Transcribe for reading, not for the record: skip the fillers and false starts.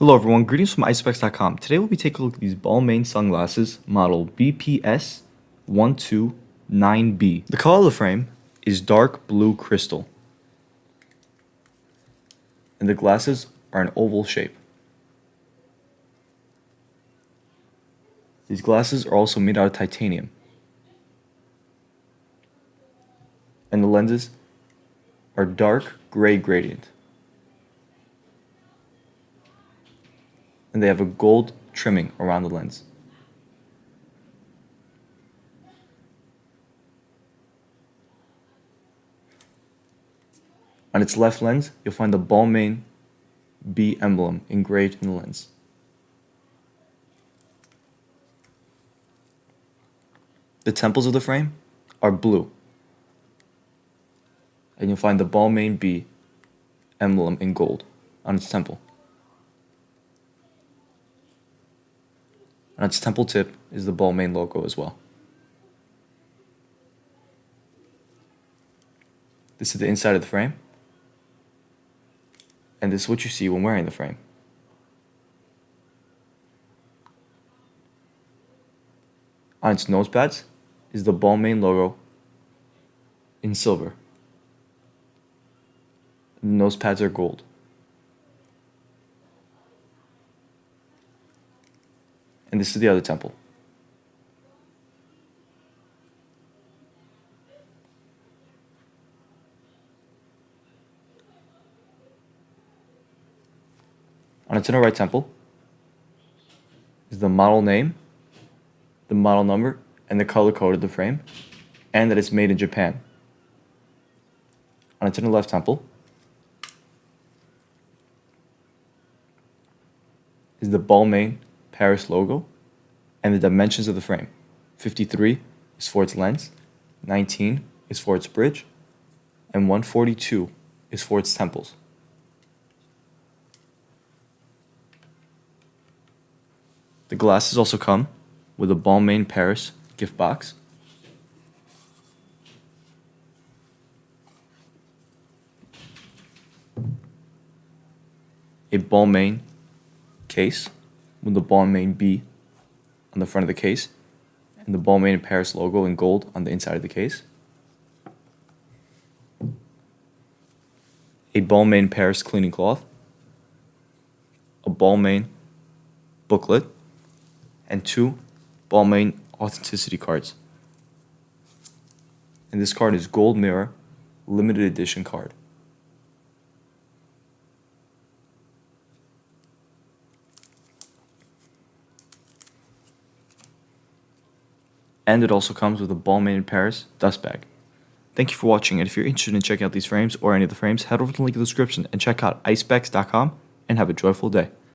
Hello everyone, greetings from Eyespecs.com. Today we'll be taking a look at these Balmain sunglasses, model BPS-129B. The color of the frame is dark blue crystal, and the glasses are an oval shape. These glasses are also made out of titanium, and the lenses are dark gray gradient, and they have a gold trimming around the lens. On its left lens, you'll find the Balmain B emblem engraved in the lens. The temples of the frame are blue, and you'll find the Balmain B emblem in gold on its temple. On its temple tip is the Balmain logo as well. This is the inside of the frame, and this is what you see when wearing the frame. On its nose pads is the Balmain logo in silver. The nose pads are gold. And this is the other temple. On its inner right temple is the model name, the model number, and the color code of the frame, and that it's made in Japan. On its inner left temple is the Balmain Paris logo and the dimensions of the frame. 53 is for its lens, 19 is for its bridge, and 142 is for its temples. The glasses also come with a Balmain Paris gift box, a Balmain case with the Balmain B on the front of the case, and the Balmain Paris logo in gold on the inside of the case, a Balmain Paris cleaning cloth, a Balmain booklet, and two Balmain authenticity cards. And this card is Gold Mirror limited edition card. And it also comes with a Balmain Paris dust bag. Thank you for watching, and if you're interested in checking out these frames or any of the frames, head over to the link in the description and check out Eyespecs.com and have a joyful day.